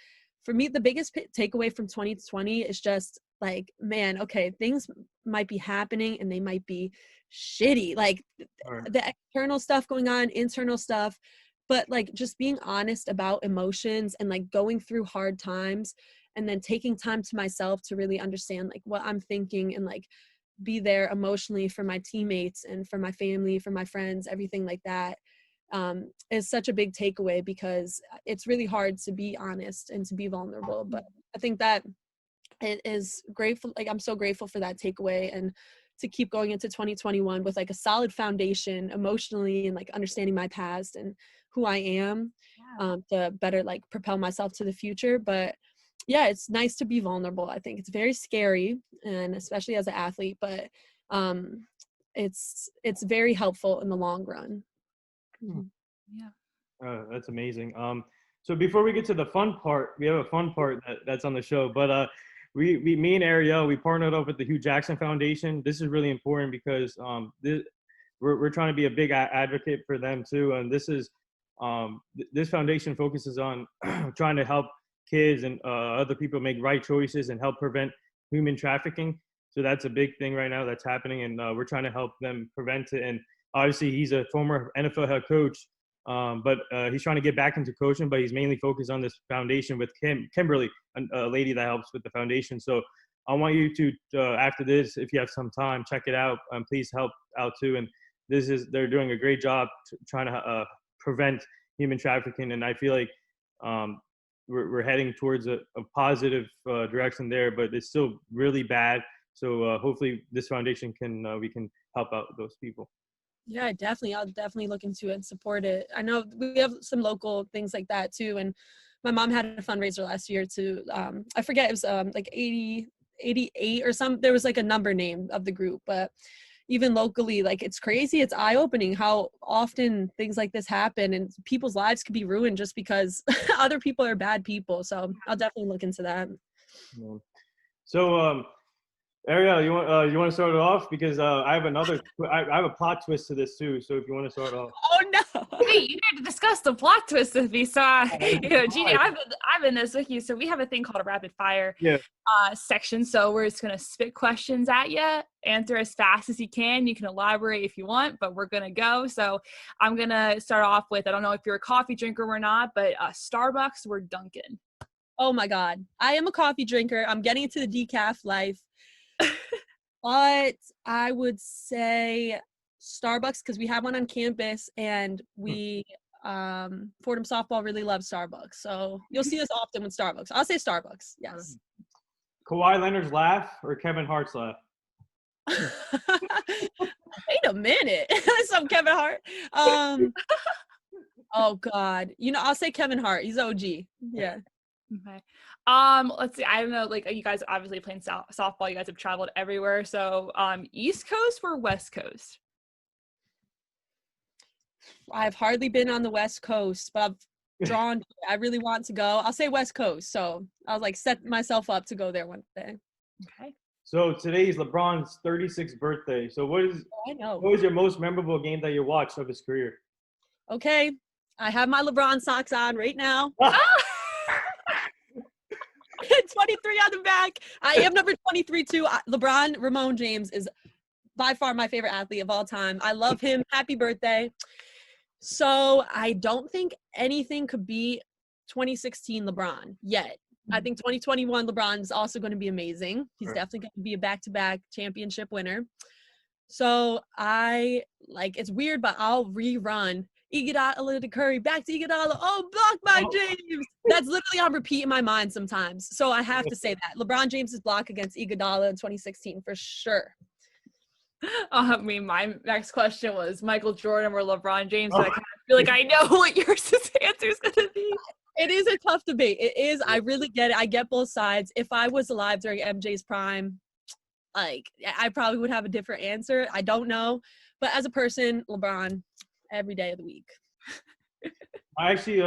for me, the biggest takeaway from 2020 is just like, man, okay, things might be happening and they might be shitty. Like the external stuff going on, internal stuff, but like just being honest about emotions and like going through hard times, and then taking time to myself to really understand like what I'm thinking and like be there emotionally for my teammates and for my family, for my friends, everything like that, is such a big takeaway, because it's really hard to be honest and to be vulnerable. But I think that it is grateful. Like I'm so grateful for that takeaway, and to keep going into 2021 with like a solid foundation emotionally and like understanding my past and who I am, to better like propel myself to the future. But yeah, it's nice to be vulnerable. I think it's very scary, and especially as an athlete, but it's very helpful in the long run. Yeah. That's amazing. So before we get to the fun part, we have a fun part that's on the show, but me and Ariel, we partnered up with the Hugh Jackson Foundation. This is really important because we're trying to be a big advocate for them too. And this foundation focuses on trying to help kids and other people make right choices and help prevent human trafficking. So that's a big thing right now that's happening, and we're trying to help them prevent it. And obviously he's a former NFL head coach, but he's trying to get back into coaching, but he's mainly focused on this foundation with Kimberly, a lady that helps with the foundation. So I want you to, after this, if you have some time, check it out. Please help out too. And they're doing a great job trying to prevent human trafficking. And I feel like we're heading towards a positive direction there, but it's still really bad. So hopefully this foundation we can help out those people. Yeah, definitely. I'll definitely look into it and support it. I know we have some local things like that too. And my mom had a fundraiser last year to, I forget, it was like 88 or some, there was like a number name of the group, but even locally, like it's crazy. It's eye-opening how often things like this happen, and people's lives could be ruined just because other people are bad people. So I'll definitely look into that. Yeah. So Ariel, you want to start it off, because I have a plot twist to this too. So if you want to start off. Oh no! Wait, you need to discuss the plot twist with me. So, Gigi, I've been this with you. So we have a thing called a rapid fire section. So we're just gonna spit questions at you, answer as fast as you can. You can elaborate if you want, but we're gonna go. So I'm gonna start off with, I don't know if you're a coffee drinker or not, but Starbucks or Dunkin'? Oh my God, I am a coffee drinker. I'm getting into the decaf life. But I would say Starbucks, because we have one on campus, and we Fordham softball really loves Starbucks. So you'll see us often with Starbucks. I'll say Starbucks. Yes. Kawhi Leonard's laugh or Kevin Hart's laugh? Wait a minute. Some Kevin Hart. Oh God. I'll say Kevin Hart. He's OG. Yeah. Okay. Let's see. I don't know. Like, you guys obviously playing softball. You guys have traveled everywhere. So, East Coast or West Coast? I've hardly been on the West Coast, but I've drawn. I really want to go. I'll say West Coast. So I'll like set myself up to go there one day. Okay. So today is LeBron's 36th birthday. So I know. what was your most memorable game that you watched of his career? Okay. I have my LeBron socks on right now. 23 on the back. I am number 23 too. Lebron James is by far my favorite athlete of all time. I love him. Happy birthday. So I don't think anything could beat 2016 LeBron yet. I think 2021 LeBron is also going to be amazing. He's definitely going to be a back-to-back championship winner. So it's weird, but I'll rerun Iguodala to Curry, back to Iguodala. Oh, blocked by James. That's literally on repeat in my mind sometimes. So I have to say that. LeBron James's block against Iguodala in 2016 for sure. I mean, my next question was Michael Jordan or LeBron James. So I kind of feel like I know what your answer is going to be. It is a tough debate. It is. I really get it. I get both sides. If I was alive during MJ's prime, I probably would have a different answer. I don't know. But as a person, LeBron, every day of the week. I actually,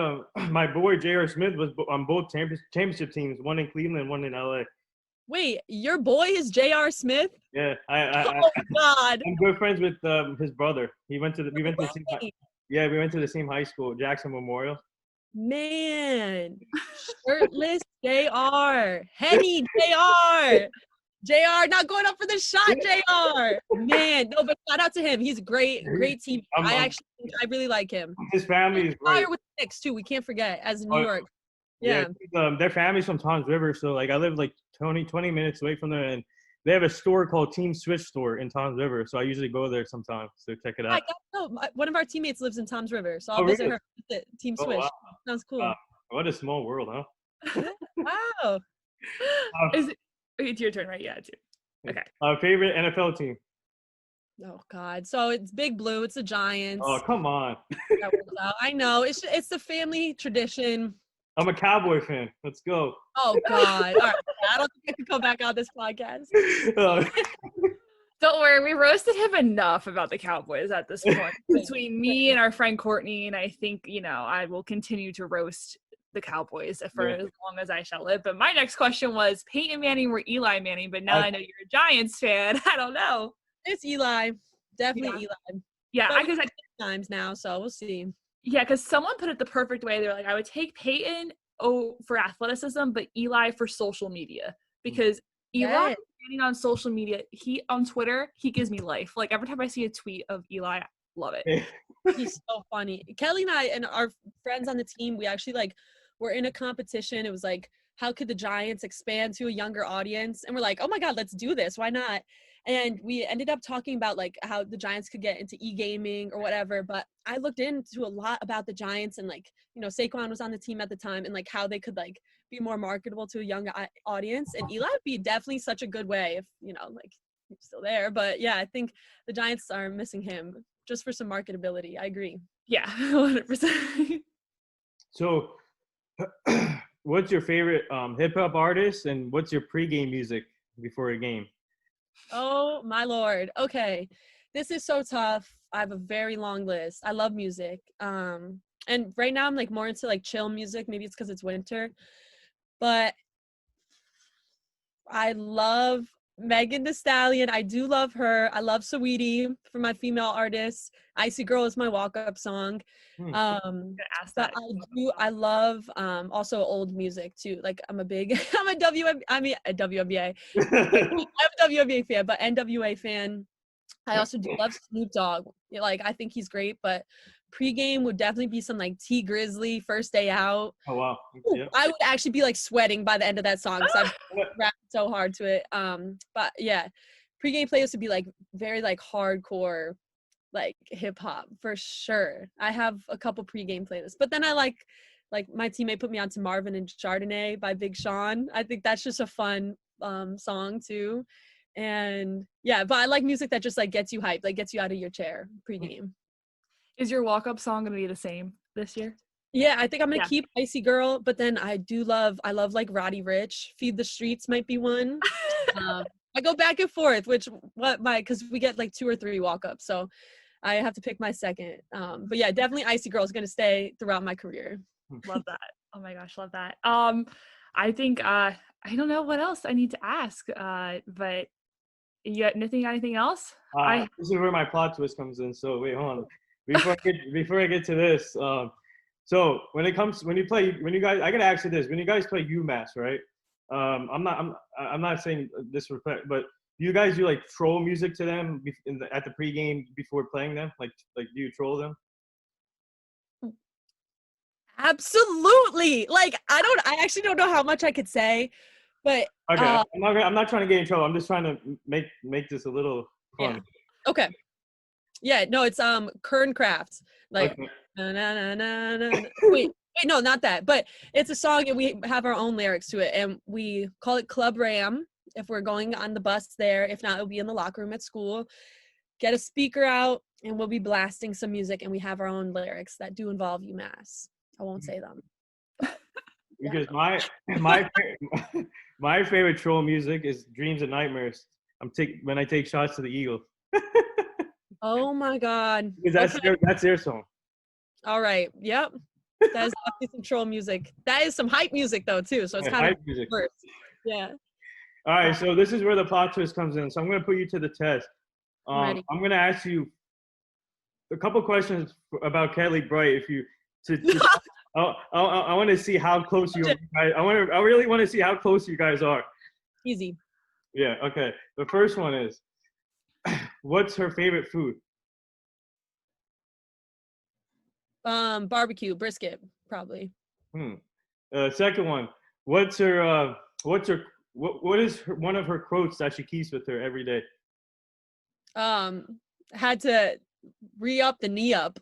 my boy J.R. Smith was on both championship teams, one in Cleveland, one in L.A. Wait, your boy is J.R. Smith? Yeah, Oh God! I'm good friends with his brother. We went to the same high school, Jackson Memorial. Man, shirtless J.R. Henny J.R. JR not going up for the shot, JR. Man, no, but shout out to him. He's a great team. I really like him. His family is great. With the Knicks too. We can't forget as in New York. Yeah. Their family's from Tom's River, so I live 20 minutes away from there, and they have a store called Team Switch Store in Tom's River. So I usually go there sometimes to check it out. One of our teammates lives in Tom's River, so I'll visit her. Team Switch. Wow. Sounds cool. What a small world, huh? Wow. It's your turn, right? Yeah, it's you. Okay. Favorite NFL team? Oh God! So it's Big Blue. It's the Giants. Oh, come on. That works out. I know. It's the family tradition. I'm a Cowboy fan. Let's go. Oh God! All right. I don't think I can come back on this podcast. Don't worry, we roasted him enough about the Cowboys at this point. Between me and our friend Courtney, and I think I will continue to roast the Cowboys for as long as I shall live. But my next question was Peyton Manning or Eli Manning, but now I know you're a Giants fan. I don't know. It's Eli. Definitely Eli. Yeah, because times now, so we'll see. Yeah, because someone put it the perfect way. They're like, I would take Peyton for athleticism, but Eli for social media. Because Eli getting on social media, on Twitter, he gives me life. Like every time I see a tweet of Eli, I love it. He's so funny. Kelly and I and our friends on the team, we actually we're in a competition. It was like, how could the Giants expand to a younger audience? And we're like, oh my God, let's do this. Why not? And we ended up talking about how the Giants could get into e-gaming or whatever. But I looked into a lot about the Giants and Saquon was on the team at the time and how they could be more marketable to a young audience. And Eli would be definitely such a good way if, he's still there. But yeah, I think the Giants are missing him just for some marketability. I agree. Yeah, 100%. So what's your favorite hip hop artist and what's your pregame music before a game? Oh my Lord. Okay. This is so tough. I have a very long list. I love music. And right now I'm more into chill music. Maybe it's because it's winter. But I love Megan Thee Stallion. I do love her. I love Saweetie for my female artists. Icy Girl is my walk-up song. I love also old music too. I'm a WNBA. I'm a WNBA fan, but NWA fan. I also do love Snoop Dogg. I think he's great, but pregame would definitely be some T Grizzly, First Day Out. Oh wow. Yeah. I would actually be sweating by the end of that song because I've rapped so hard to it. But yeah, pregame playlist would be very hardcore, hip hop for sure. I have a couple pregame playlists, but then I like my teammate put me on to Marvin and Chardonnay by Big Sean. I think that's just a fun song too. And yeah, but I like music that just gets you hyped, gets you out of your chair pregame. Is your walk-up song going to be the same? this year? Yeah, I think I'm gonna Yeah. keep Icy Girl, but then I love like Roddy Ricch. Feed the Streets might be one. I go back and forth, because we get like 2 or 3 walk-ups, so I have to pick my second. But yeah, definitely Icy Girl is gonna stay throughout my career. Love that. Oh my gosh, love that. I think I don't know what else I need to ask. But you got anything else? This is where my plot twist comes in. So wait, hold on. Before I get to this, so when you guys, I gotta ask you this: when you guys play UMass, right? I'm not saying disrespect, but you guys do like troll music to them at the pregame before playing them? Like do you troll them? Absolutely. Like I actually don't know how much I could say, but Okay, I'm not trying to get in trouble. I'm just trying to make this a little fun. Yeah. Okay. Yeah, no, it's Kern Crafts. Like Okay. na, na, na, na, na, na. Wait, no, not that. But it's a song and we have our own lyrics to it, and we call it Club Ram if we're going on the bus there. If not, it'll be in the locker room at school. Get a speaker out and we'll be blasting some music, and we have our own lyrics that do involve UMass. I won't say them. Because my favorite troll music is Dreams and Nightmares. When I take shots to the Eagle. Oh my God. Because that's their song. All right. Yep. That is definitely some troll music. That is some hype music though too. So it's kind of music. worse. Yeah. All right, so this is where the plot twist comes in. So I'm going to put you to the test. I'm going to ask you a couple questions about Kelly Bright. I want to see how close you guys. I really want to see how close you guys are. Easy. Yeah. Okay. The first one is, what's her favorite food? Barbecue, brisket, probably. Second one, what is one of her quotes that she keeps with her every day? Had to re-up the knee up.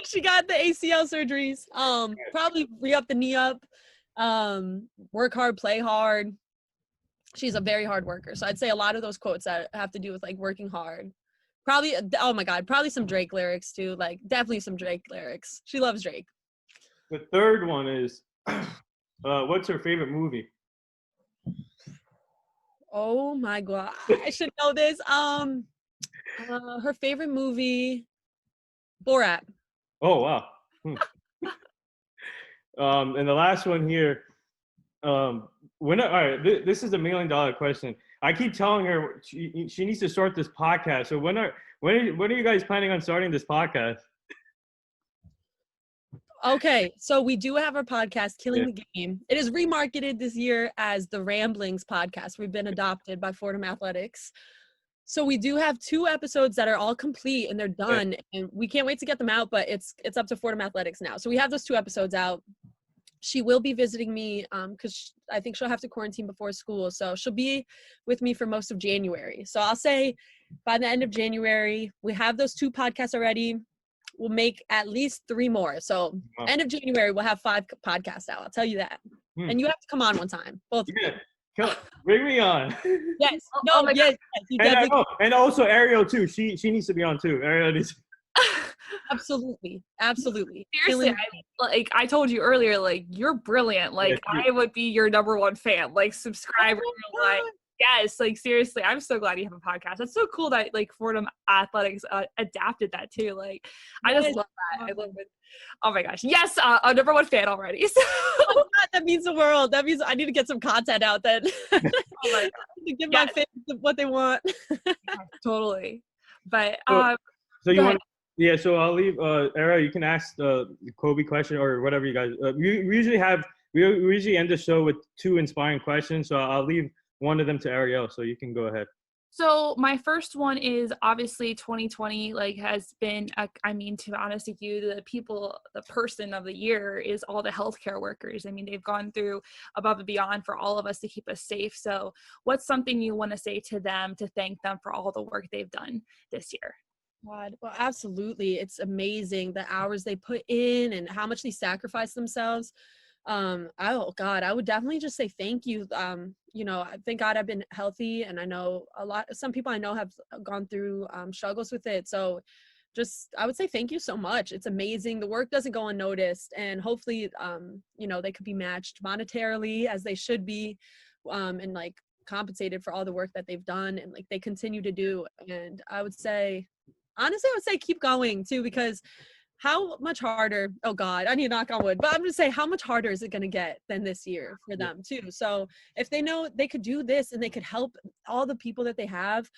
She got the ACL surgeries. Probably re-up the knee up. Work hard, play hard. She's a very hard worker. So I'd say a lot of those quotes that have to do with like working hard. Probably, oh my God, probably some Drake lyrics too. Like definitely some Drake lyrics. She loves Drake. The third one is, what's her favorite movie? Oh my God, I should know this. Her favorite movie, Borat. Oh wow. And the last one here, all right, this is $1 million question. I keep telling her she needs to start this podcast. So when are you guys planning on starting this podcast? Okay, so we do have our podcast, Killing the Game. It is remarketed this year as the Ramblings podcast. We've been adopted by Fordham Athletics. So we do have 2 episodes that are all complete and they're done, and we can't wait to get them out, but it's up to Fordham Athletics now. So we have those 2 episodes out. She will be visiting me because I think she'll have to quarantine before school. So she'll be with me for most of January. So I'll say by the end of January, we have those 2 podcasts already. We'll make at least 3 more. So end of January, we'll have 5 podcasts out. I'll tell you that. And you have to come on one time. Both. Yeah. Bring me on. Yes. No, yes. And also Ariel too. She needs to be on too. Ariel needs. Absolutely. Seriously, I told you earlier, like you're brilliant. Like I would be your #1 fan. Like subscribe. Like yes, like seriously, I'm so glad you have a podcast. That's so cool that like Fordham Athletics adapted that too. Like I just love that. I love it. Oh my gosh, yes, a #1 fan already. So. Oh my God, that means the world. That means I need to get some content out then. Oh my God. To give my fans what they want. Totally. But so you want. Yeah, so I'll leave. Era, you can ask the Kobe question or whatever you guys. We usually end the show with 2 inspiring questions. So I'll leave one of them to Ariel. So you can go ahead. So my first one is obviously 2020 like has been I mean, to be honest with you, the person of the year is all the healthcare workers. I mean, they've gone through above and beyond for all of us to keep us safe. So what's something you want to say to them to thank them for all the work they've done this year? God, well, absolutely. It's amazing the hours they put in and how much they sacrifice themselves. Oh God, I would definitely just say thank you. Thank God I've been healthy, and I know some people I know have gone through struggles with it. So just, I would say thank you so much. It's amazing. The work doesn't go unnoticed, and hopefully, you know, they could be matched monetarily as they should be, and like compensated for all the work that they've done and like they continue to do. And I would say, honestly, I would say keep going too, because how much harder, oh God, I need to knock on wood, but I'm just saying, how much harder is it going to get than this year for them too? So if they know they could do this and they could help all the people that they have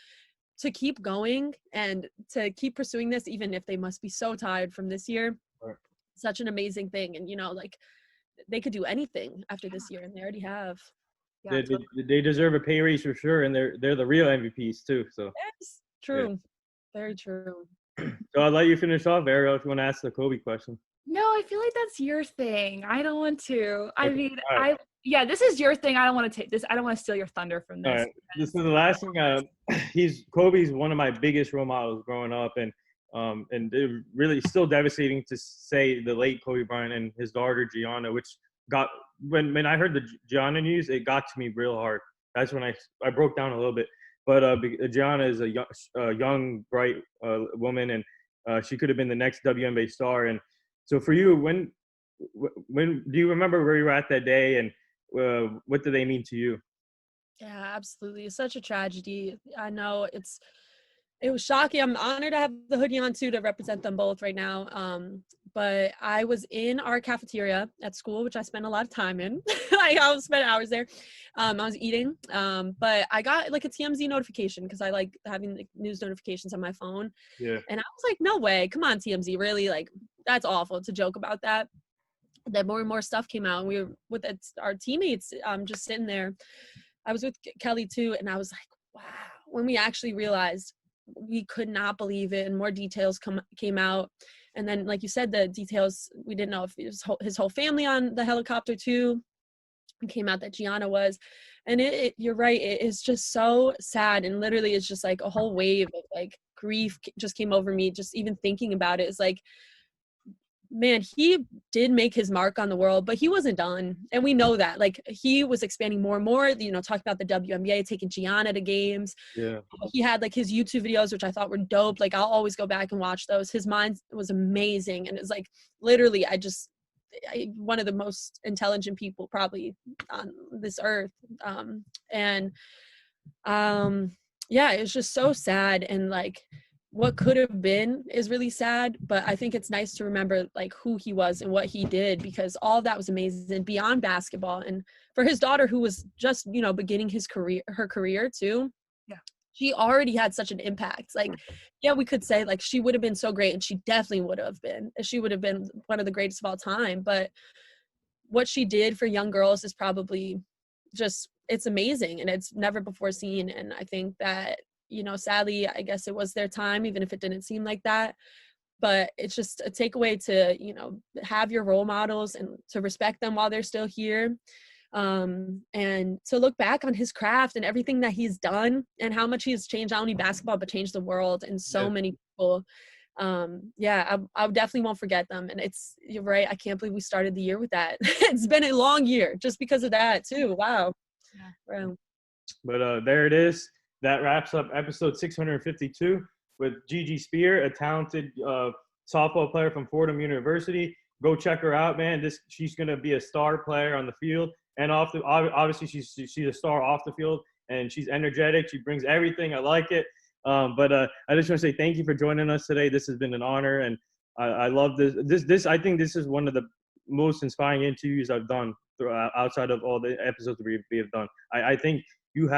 to keep going and to keep pursuing this, even if they must be so tired from this year, Right. such an amazing thing. And, you know, like they could do anything after this year, and they already have. Yeah, They deserve a pay raise for sure, and they're the real MVPs too. So Yes, true. Very true. so I'll let you finish off, Ariel, if you want to ask the Kobe question. no, I feel like that's your thing. I don't want to. I Okay, mean, all right. this is your thing. I don't want to take this. I don't want to steal your thunder from All this. right. This is the last thing. Kobe's one of my biggest role models growing up, and it really still devastating to say the late Kobe Bryant and his daughter Gianna, which got when I heard the Gianna news, it got to me real hard. That's when I broke down a little bit. But Gianna is a young, bright woman, and she could have been the next WNBA star. And so for you, when do you remember where you were at that day, and what do they mean to you? Yeah, absolutely. It's such a tragedy. I know it was shocking. I'm honored to have the hoodie on too to represent them both right now. But I was in our cafeteria at school, which I spent a lot of time in. Like I was spent hours there. I was eating. But I got like a TMZ notification because I like having like, news notifications on my phone. Yeah. And I was like, no way. Come on, TMZ. Really? Like, that's awful to joke about that. Then more and more stuff came out, and we were with our teammates just sitting there. I was with Kelly too, and I was like, wow. When we actually realized, we could not believe it, and more details came out. And then, like you said, the details, we didn't know if it was his whole family on the helicopter too. It came out that Gianna was. And you're right, it is just so sad. And literally it's just like a whole wave of like grief just came over me, just even thinking about it. It's like, man, he did make his mark on the world, but he wasn't done. And we know that. Like, he was expanding more and more, you know, talking about the WNBA, taking Gianna to games. Yeah. He had like his YouTube videos, which I thought were dope. Like, I'll always go back and watch those. His mind was amazing. And it's like, literally, one of the most intelligent people probably on this earth. Yeah, it's just so sad. And like, what could have been is really sad, but I think it's nice to remember like who he was and what he did, because all of that was amazing beyond basketball. And for his daughter, who was just, you know, beginning her career too. Yeah. She already had such an impact. Like, yeah, we could say like she would have been so great, and she definitely would have been. She would have been one of the greatest of all time. But what she did for young girls is probably just, it's amazing, and it's never before seen. And I think that, you know, sadly, I guess it was their time, even if it didn't seem like that. But it's just a takeaway to, you know, have your role models and to respect them while they're still here. And to look back on his craft and everything that he's done and how much he's changed not only basketball, but changed the world and so many people. I definitely won't forget them. And you're right, I can't believe we started the year with that. It's been a long year just because of that too. Wow. Yeah. Wow. But there it is. That wraps up episode 652 with Gigi Speer, a talented softball player from Fordham University. Go check her out, man. She's gonna be a star player on the field and off the. Obviously, she's a star off the field, and she's energetic. She brings everything. I like it. But I just want to say thank you for joining us today. This has been an honor, and I love this. This I think this is one of the most inspiring interviews I've done outside of all the episodes we have done. I think you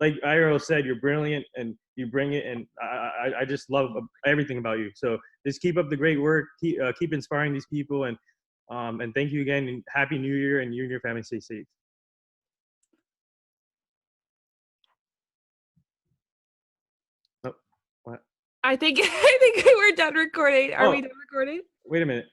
like Ariel said, you're brilliant and you bring it, and I just love everything about you. So just keep up the great work, keep inspiring these people, and thank you again, and Happy New Year, and you and your family stay safe. Oh, what? I think we're done recording. Are we done recording? Wait a minute.